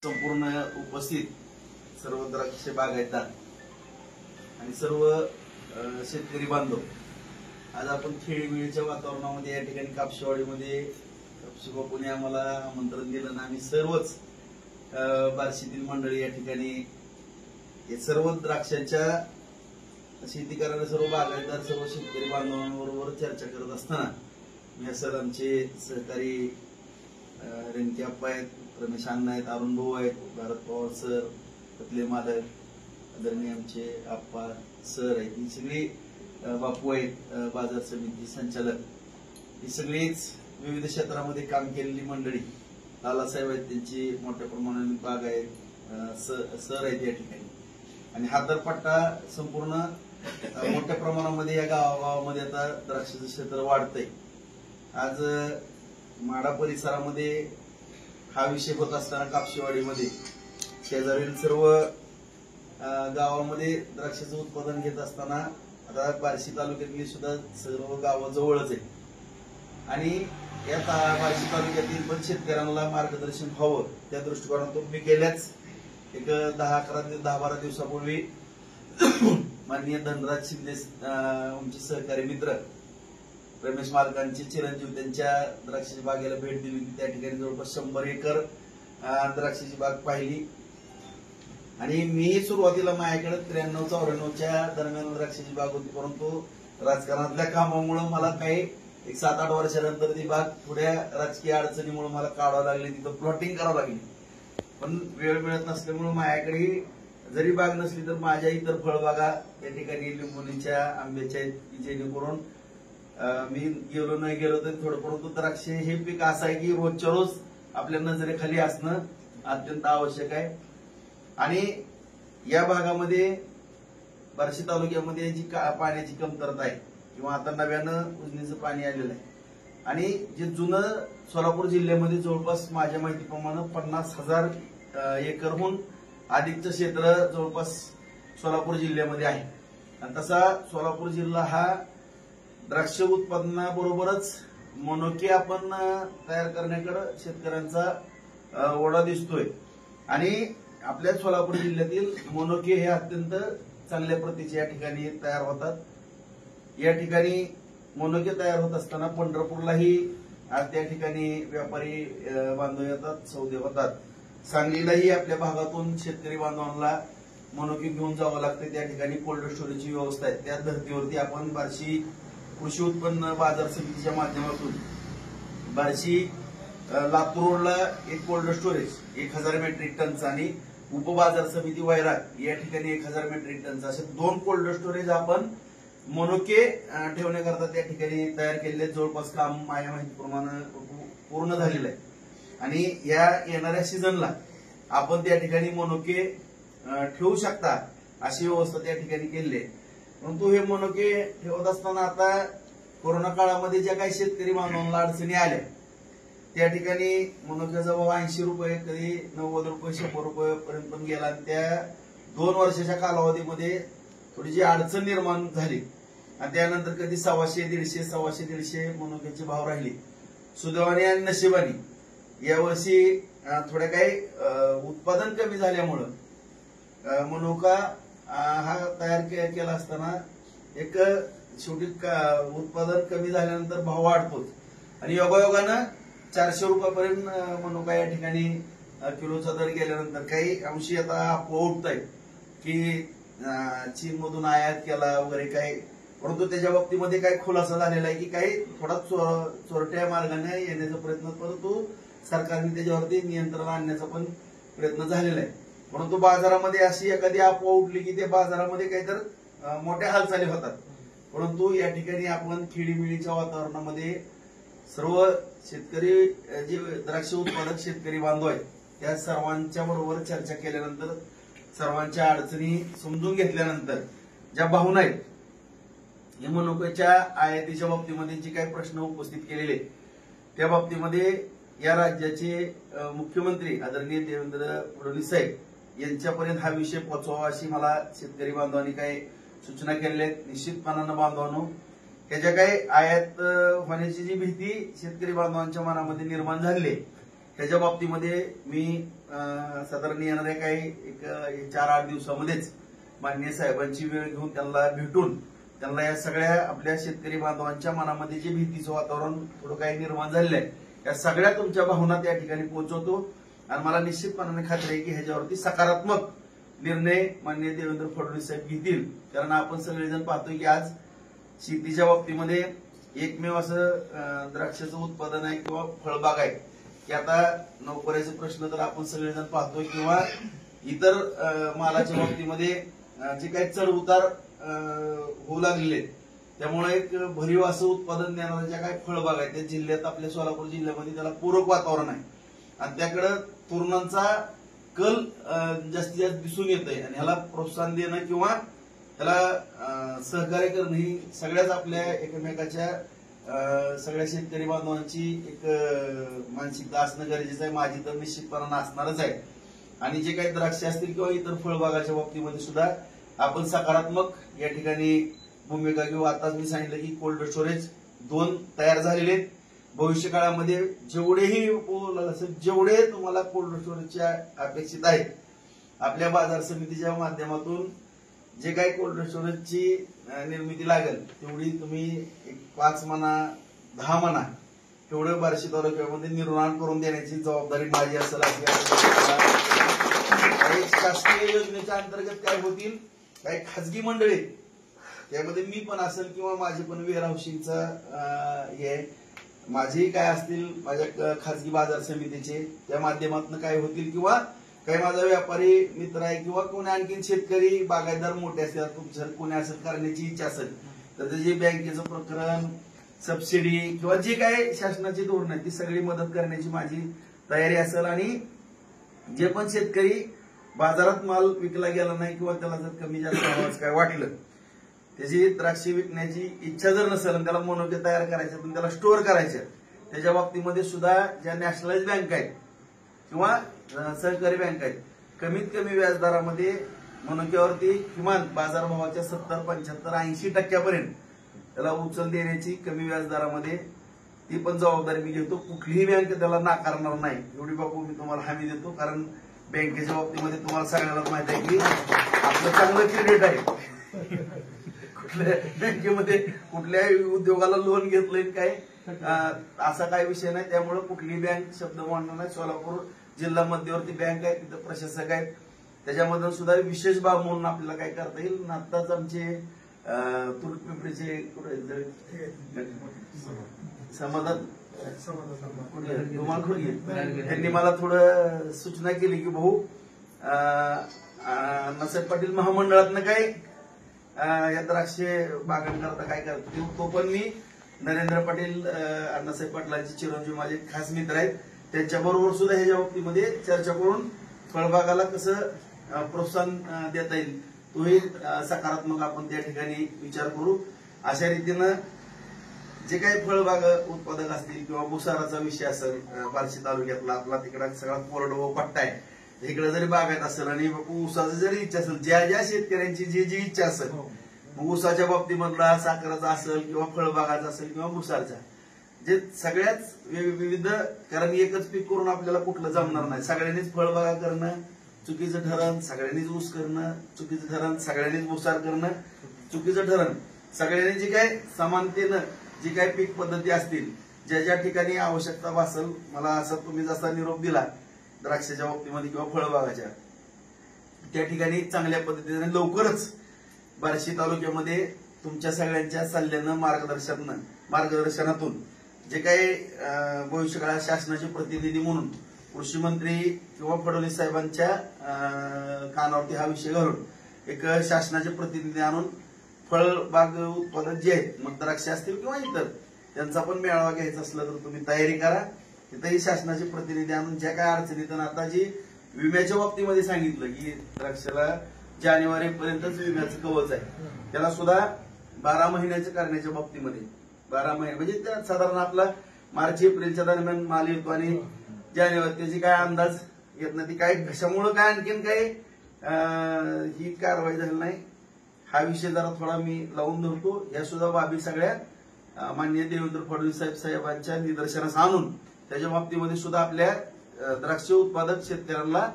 संपूर्ण उपस्थित सर्व द्राक्ष बागायतदार आणि सर्व शेतकरी बांधव, आज आपण खेळीमेळीच्या वातावरणामध्ये या ठिकाणी कापशीवाडीमध्ये कापशी बापूने आम्हाला आमंत्रण दिलं आणि आम्ही सर्वच बार्शीतील मंडळी या ठिकाणी हे सर्व द्राक्षाच्या शेती करणारे सर्व बागायतदार सर्व शेतकरी बांधवांबरोबर चर्चा करत असताना मी सर आमचे सहकारी रेंके अप्पा आहेत, रमेश अण्णा आहेत, अरुण भाऊ आहेत, भारत पवार सर, कतले मालक, आदरणीय आमचे अप्पा सर आहेत, ही सगळी बापू आहेत, बाजार समिती संचालक, ही सगळीच विविध क्षेत्रामध्ये काम केलेली मंडळी, लालासाहेब आहेत, त्यांची मोठ्या प्रमाणात बाग आहेत, सर आहेत या ठिकाणी. आणि हा दरपट्टा संपूर्ण मोठ्या प्रमाणामध्ये या गावामध्ये आता द्राक्षाचं क्षेत्र वाढतंय. आज माडा परिसरामध्ये हा विषय होत असताना कापशीवाडीमध्ये शेजारील सर्व गावामध्ये द्राक्षाचं उत्पादन घेत असताना आता बार्शी तालुक्यातली सुद्धा सर्व गावं जवळच आहे. आणि या बार्शी तालुक्यातील पण शेतकऱ्यांना मार्गदर्शन व्हावं त्या दृष्टिकोनातून मी गेल्याच एक 10-12 दिवसापूर्वी माननीय धनराज शिंदे आमचे सहकारी मित्र रमेश मालकांचे चिरंजीव त्यांच्या द्राक्षाची बागेला भेट दिली होती. त्या ठिकाणी जवळपास 100 एकर द्राक्षाची बाग पाहिली. आणि मी सुरुवातीला माझ्याकडे 93-94च्या दरम्यान द्राक्षाची बाग होती, परंतु राजकारणातल्या कामामुळे मला काही एक 7-8 वर्षानंतर ती बाग थोड्या राजकीय अडचणीमुळे मला काढावं लागली, तिथं प्लॉटिंग करावं लागली. पण वेळ मिळत नसल्यामुळे माझ्याकडे जरी बाग नसली तर माझ्या इतर फळबागा या ठिकाणी लिंबोणीच्या, आंब्याच्या आहेत, जेणेकरून मी गेलो नाही गेलो तरी थोडं, परंतु द्राक्ष हे पीक असं आहे की रोजच्या रोज आपल्या नजरेखाली असणं अत्यंत आवश्यक आहे. आणि या भागामध्ये बार्शी तालुक्यामध्ये जी पाण्याची कमतरता आहे किंवा आता नव्यानं उजनीचं पाणी आलेलं आहे, आणि जे जुनं सोलापूर जिल्ह्यामध्ये जवळपास माझ्या माहितीप्रमाणे 50,000 एकरहून अधिकचं क्षेत्र जवळपास सोलापूर जिल्ह्यामध्ये आहे. आणि तसा सोलापूर जिल्हा हा द्राक्ष उत्पादनाबरोबरच मनुके आपण तयार करण्याकडे शेतकऱ्यांचा ओढा दिसतोय. आणि आपल्या सोलापूर जिल्ह्यातील मनुके हे अत्यंत चांगल्या प्रतीचे या ठिकाणी तयार होतात. या ठिकाणी मनुके तयार होत असताना पंढरपूरलाही त्या ठिकाणी व्यापारी बांधव येतात, सौदे होतात. सांगलीलाही आपल्या भागातून शेतकरी बांधवांना मनुके घेऊन जावं लागतं. त्या ठिकाणी कोल्ड स्टोरेजची व्यवस्था आहे. त्या धर्तीवरती आपण बार्शी कृषी उत्पन्न बाजार समितीच्या माध्यमातून बार्शी लातूर रोडला एक कोल्ड स्टोरेज 1000 मेट्रिक टनचं आणि उपबाजार समिती वैराग या ठिकाणी 1000 मेट्रिक टनचं असे 2 कोल्ड स्टोरेज आपण मनुके ठेवण्याकरता त्या ठिकाणी तयार केलेले. जवळपास काम माझ्या माहितीप्रमाणे पूर्ण झालेलं आहे. आणि या येणाऱ्या सीझनला आपण त्या ठिकाणी मनुके ठेवू शकता अशी व्यवस्था त्या ठिकाणी केलेली आहे. परंतु हे मनुके ठेवत असताना आता कोरोना काळामध्ये ज्या काही शेतकरी बांधवांना अडचणी आल्या त्या ठिकाणी मनुक्याचा भाव 80 रुपये, कधी 90 रुपये, 100 रुपये पर्यंत पण गेला. आणि त्या 2 वर्षाच्या कालावधीमध्ये थोडी जी अडचण निर्माण झाली आणि त्यानंतर कधी 150-150 मनुक्याचे भाव राहिले. सुदैवाने आणि नशिबाने यावर्षी थोड्या काही उत्पादन कमी झाल्यामुळं मनुका हा तयार केला असताना एक शेवटी उत्पादन कमी झाल्यानंतर भाव वाढतोच. आणि योगायोगानं 400 रुपयापर्यंत मनुका या ठिकाणी किलोचा दर गेल्यानंतर काही अंशी आता अफवा उठत आहेत की चीनमधून आयात केला वगैरे काही, परंतु त्याच्या बाबतीमध्ये काही खुलासा झालेला आहे की काही थोडा चोरट्या मार्गाने येण्याचा प्रयत्न, परंतु सरकारने त्याच्यावरती नियंत्रण आणण्याचा पण प्रयत्न झालेला आहे. परंतु बाजारामध्ये अशी एखादी अफवा उठली की त्या बाजारामध्ये काहीतर मोठ्या हालचाली होतात. परंतु या ठिकाणी आपण खेळीमेळीच्या वातावरणामध्ये सर्व शेतकरी जे द्राक्ष उत्पादक शेतकरी बांधव आहेत त्या सर्वांच्या बरोबर चर्चा केल्यानंतर, सर्वांच्या अडचणी समजून घेतल्यानंतर ज्या भावना आहेत हे मनुक्याच्या आयातीच्या बाबतीमध्ये जे काही प्रश्न उपस्थित केलेले त्या बाबतीमध्ये या राज्याचे मुख्यमंत्री आदरणीय देवेंद्र फडणवीस साहेब यांच्यापर्यंत हा विषय पोहोचवावा अशी मला शेतकरी बांधवांनी काही सूचना केलेल्या आहेत. निश्चितपणानं बांधवांनो, त्याच्या काही आयात होण्याची जी भीती शेतकरी बांधवांच्या मनामध्ये निर्माण झाली ह्याच्या बाबतीमध्ये मी साधारण येणाऱ्या काही एक 4-8 दिवसामध्येच माननीय साहेबांची वेळ घेऊन त्यांना भेटून त्यांना या सगळ्या आपल्या शेतकरी बांधवांच्या मनामध्ये जे भीतीचं वातावरण थोडं काही निर्माण झालेलं आहे या सगळ्या तुमच्या भावना त्या ठिकाणी पोहोचवतो आणि मला निश्चितपणाने खात्री आहे की ह्याच्यावरती सकारात्मक निर्णय माननीय देवेंद्र फडणवीस साहेब घेतील. कारण आपण सगळेजण पाहतोय की आज शेतीच्या बाबतीमध्ये एकमेव असं द्राक्षाचं उत्पादन आहे किंवा फळबाग आहे की आता नोकऱ्याचे प्रश्न तर आपण सगळेजण पाहतोय किंवा इतर मालाच्या बाबतीमध्ये जे काही चढ उतार होऊ लागलेले त्यामुळे एक भरीव असं उत्पादन देणाऱ्या ज्या काही फळबाग आहेत त्या जिल्ह्यात आपल्या सोलापूर जिल्ह्यामध्ये त्याला पूरक वातावरण आहे आणि त्याकडे तरुणांचा कल जास्तीत जास्त दिसून येत आहे आणि ह्याला प्रोत्साहन देणं किंवा ह्याला सहकार्य करणं ही सगळ्याच आपल्या एकमेकाच्या सगळ्या शेतकरी बांधवांची एक मानसिकता असणं गरजेचं आहे. माझी तर निश्चितपणानं असणारच आहे आणि जे काही द्राक्ष असतील किंवा इतर फळबागाच्या बाबतीमध्ये सुद्धा आपण सकारात्मक या ठिकाणी भूमिका घेऊ. आताच मी सांगितलं की कोल्ड स्टोरेज 2 तयार झालेले आहेत. भविष्य काळामध्ये जेवढेही जेवढे तुम्हाला कोल्ड स्टोरेजच्या अपेक्षित आहेत आपल्या बाजार समितीच्या माध्यमातून जे काही कोल्ड स्टोरेजची निर्मिती लागेल तेवढी तुम्ही 5 म्हणा 10 म्हणा तेवढं बार्शी तालुक्यामध्ये निर्माण करून देण्याची जबाबदारी माझी असेल. काही शासकीय योजनेच्या अंतर्गत काय होतील काही खाजगी मंडळी त्यामध्ये मी पण असेल किंवा माझे पण वेअर हाऊसिंगचा हे माझेही काय असतील माझ्या खाजगी बाजार समितीचे त्या माध्यमातून काय होतील किंवा काही माझा व्यापारी मित्र आहे किंवा कोणी आणखी शेतकरी बागायतदार मोठे असतील तुमचं कोणी असेल करण्याची इच्छा असेल तर जे बँकेचं प्रकरण सबसिडी किंवा जे काही शासनाची धोरणं आहेत ती सगळी मदत करण्याची माझी तयारी असेल आणि जे पण शेतकरी बाजारात माल विकला गेला नाही किंवा त्याला जर कमी जास्त भावाचं काय वाटलं त्याची द्राक्षे विकण्याची इच्छा जर नसेल आणि त्याला मोनोके तयार करायचे पण त्याला स्टोअर करायचे त्याच्या बाबतीमध्ये सुद्धा ज्या नॅशनलाइज बँक आहेत किंवा सहकारी बँक आहेत कमीत कमी व्याजदरामध्ये मोनोक्यावरती किमान बाजारभावाच्या 70, 75, 80% त्याला उचल देण्याची कमी व्याजदरामध्ये ती पण जबाबदारी मी घेतो. कुठलीही बँक त्याला नाकारणार नाही एवढी बाबू मी तुम्हाला हमी देतो. कारण बँकेच्या बाबतीमध्ये तुम्हाला सगळ्यांना माहित आहे की आपलं चांगलं क्रेडिट आहे. कुठल्या बँकेमध्ये कुठल्याही उद्योगाला लोन घेतलंय काय असा काही विषय नाही. त्यामुळे कुठलीही बँक शब्द मांडणार नाही. सोलापूर जिल्हा मध्यवर्ती बँक आहे तिथं प्रशासक आहेत त्याच्यामधून सुद्धा विशेष बाब म्हणून आपल्याला काय करता येईल. आताच आमचे तुर्कपिंपरीचे समाधान त्यांनी मला थोडं सूचना केली की भाऊ अण्णासाहेब पाटील महामंडळातनं काय या द्राक्षे बागांकरता काय करतो तो पण मी नरेंद्र पाटील अण्णासाहेब पाटलांचे चिरंजीव माझे खास मित्र आहेत त्यांच्याबरोबर सुद्धा ह्याच्या बाबतीमध्ये चर्चा करून फळबागाला कसं प्रोत्साहन देता येईल तोही सकारात्मक आपण त्या ठिकाणी विचार करू. अशा रीतीनं जे काही फळबाग उत्पादक असतील किंवा भुसाराचा विषय असेल बार्शी तालुक्यातला आपला तिकडा सगळा कोरडवाहू पट्टा आहे इकडे जरी बागायत असेल आणि ऊसाची जरी इच्छा असेल ज्या ज्या शेतकऱ्यांची जी जी इच्छा असेल मग ऊसाच्या बाबतीमधला साखराचा असेल किंवा फळबागाचा असेल किंवा भुसारचा जे सगळ्याच विविध कारण एकच पीक करून आपल्याला कुठलं जमणार नाही. सगळ्यांनीच फळबागा करणं चुकीचं ठरण सगळ्यांनीच ऊस करणं चुकीचं ठरण सगळ्यांनीच भुसार करणं चुकीचं ठरण सगळ्यांनी जे काय समानतेनं जी काही पीक पद्धती असतील ज्या ज्या ठिकाणी आवश्यकता भासेल मला असं तुम्ही जसा निरोप दिला द्राक्षाच्या बाबतीमध्ये किंवा फळबागाच्या त्या ठिकाणी चांगल्या पद्धतीने लवकरच बार्शी तालुक्यामध्ये तुमच्या सगळ्यांच्या सल्ल्यानं मार्गदर्शनातून जे काही भविष्यकाळात शासनाचे प्रतिनिधी म्हणून कृषी मंत्री किंवा फडणवीस साहेबांच्या कानावरती हा विषय घालून एक शासनाचे प्रतिनिधी आणून फळबाग उत्पादक जे आहेत मग द्राक्ष असतील किंवा इतर त्यांचा पण मेळावा घ्यायचा असला तर तुम्ही तयारी करा. तिथेही शासनाचे प्रतिनिधी आणून ज्या काय अडचणीत आता जी विम्याच्या बाबतीमध्ये सांगितलं की द्राक्षाला जानेवारीपर्यंतच विम्याचं कवच आहे त्याला सुद्धा 12 महिन्याच्या करण्याच्या बाबतीमध्ये 12 महिने म्हणजे त्या साधारण आपला मार्च एप्रिलच्या दरम्यान माल येतो आणि जानेवारी त्याची काय अंदाज येत नाही ती काय कशामुळे काय आणखीन काय ही कारवाई झाली नाही हा विषय जरा थोडा मी लावून धरतो. या सुद्धा बाबी सगळ्या माननीय देवेंद्र फडणवीस साहेबांच्या निदर्शनास आणून त्याच्या बाबतीमध्ये सुद्धा आपल्या द्राक्ष उत्पादक शेतकऱ्यांना